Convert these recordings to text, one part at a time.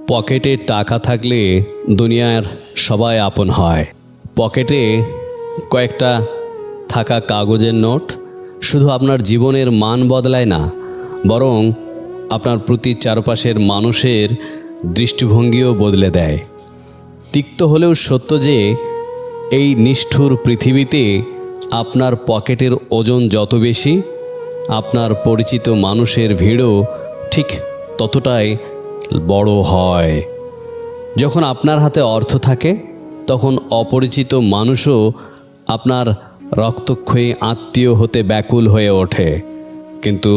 পকেটে টাকা থাকলে দুনিয়ার সবাই আপন হয়। পকেটে কয়েকটা থাকা কাগজের নোট শুধু আপনার জীবনের মান বদলায় না, বরং আপনার প্রতি চারপাশের মানুষের দৃষ্টিভঙ্গিও বদলে দেয়। তিক্ত হলেও সত্য যে এই নিষ্ঠুর পৃথিবীতে আপনার পকেটের ওজন যত বেশি, আপনার পরিচিত মানুষের ভিড়ও ঠিক ততটাই বড় হয়। যখন আপনার হাতে অর্থ থাকে, তখন অপরিচিত মানুষও আপনার রক্তক্ষয়ী আত্মীয় হতে ব্যাকুল হয়ে ওঠে। কিন্তু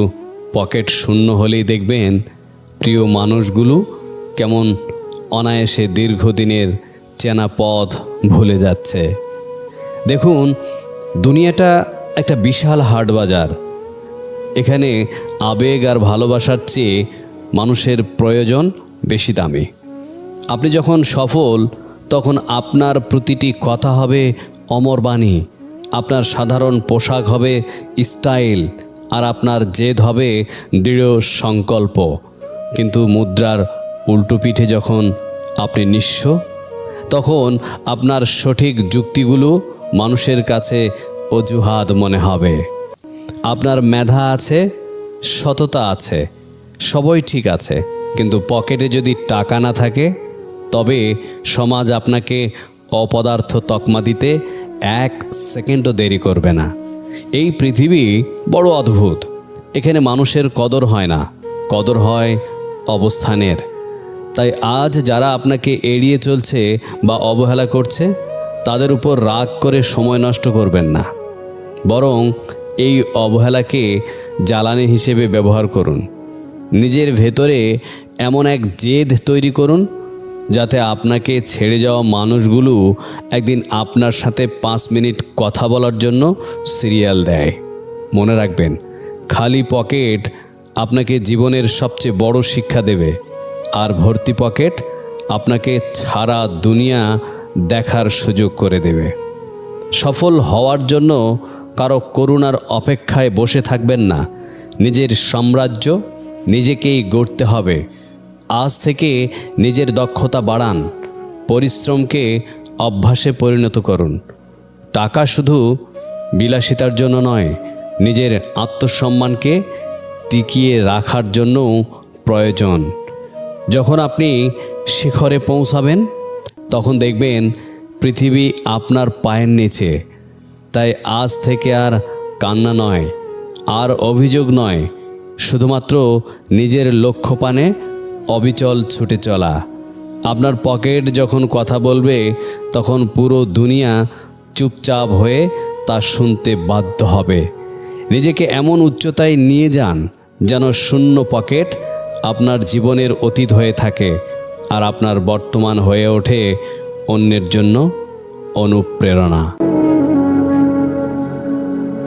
পকেট শূন্য হলেই দেখবেন প্রিয় মানুষগুলো কেমন অনায়াসে দীর্ঘদিনের চেনা পথ ভুলে যাচ্ছে। দেখুন, দুনিয়াটা একটা বিশাল হাট বাজার। এখানে আবেগ আর ভালোবাসার চেয়ে মানুষের প্রয়োজন বেশি দামি। আপনি যখন সফল, তখন আপনার প্রতিটি কথা হবে অমর বাণী, আপনার সাধারণ পোশাক হবে স্টাইল, আর আপনার জেদ হবে দৃঢ় সংকল্প। কিন্তু মুদ্রার উল্টো পিঠে যখন আপনি নিঃস্ব, তখন আপনার সঠিক যুক্তিগুলো মানুষের কাছে অজুহাত মনে হবে। আপনার মেধা আছে, সততা আছে, সবই ঠিক আছে, কিন্তু পকেটে যদি টাকা না থাকে, তবে সমাজ আপনাকে অপদার্থ তকমা দিতে 1 সেকেন্ডও দেরি করবে না। এই পৃথিবী বড় অদ্ভুত। এখানে মানুষের কদর হয় না, কদর হয় অবস্থানের। তাই আজ যারা আপনাকে এড়িয়ে চলছে বা অবহেলা করছে, তাদের উপর রাগ করে সময় নষ্ট করবেন না, বরং এই অবহেলাকে জ্বালানি হিসেবে ব্যবহার করুন। নিজের ভেতরে এমন এক জেদ তৈরি করুন যাতে আপনাকে ছেড়ে যাওয়া মানুষগুলো একদিন আপনার সাথে 5 মিনিট কথা বলার জন্য সিরিয়াল দেয়। মনে রাখবেন, খালি পকেট আপনাকে জীবনের সবচেয়ে বড় শিক্ষা দেবে, আর ভর্তি পকেট আপনাকে সারা দুনিয়া দেখার সুযোগ করে দেবে। সফল হওয়ার জন্য কারো করুণার অপেক্ষায় বসে থাকবেন না। নিজের সাম্রাজ্য নিজেকেই গড়তে হবে। আজ থেকে নিজের দক্ষতা বাড়ান, পরিশ্রমকে অভ্যাসে পরিণত করুন। টাকা শুধু বিলাসিতার জন্য নয়, নিজের আত্মসম্মানকে টিকিয়ে রাখার জন্যও প্রয়োজন। যখন আপনি শিখরে পৌঁছাবেন, তখন দেখবেন পৃথিবী আপনার পায়ের নিচে। তাই আজ থেকে আর কান্না নয়, আর অভিযোগ নয়, শুধুমাত্র নিজের লক্ষ্যপানে অবিচল ছুটে চলা। আপনার পকেট যখন কথা বলবে, তখন পুরো দুনিয়া চুপচাপ হয়ে তা শুনতে বাধ্য হবে। নিজেকে এমন উচ্চতায় নিয়ে যান যেন শূন্য পকেট আপনার জীবনের অতীত হয়ে থাকে, আর আপনার বর্তমান হয়ে ওঠে অন্যের জন্য অনুপ্রেরণা।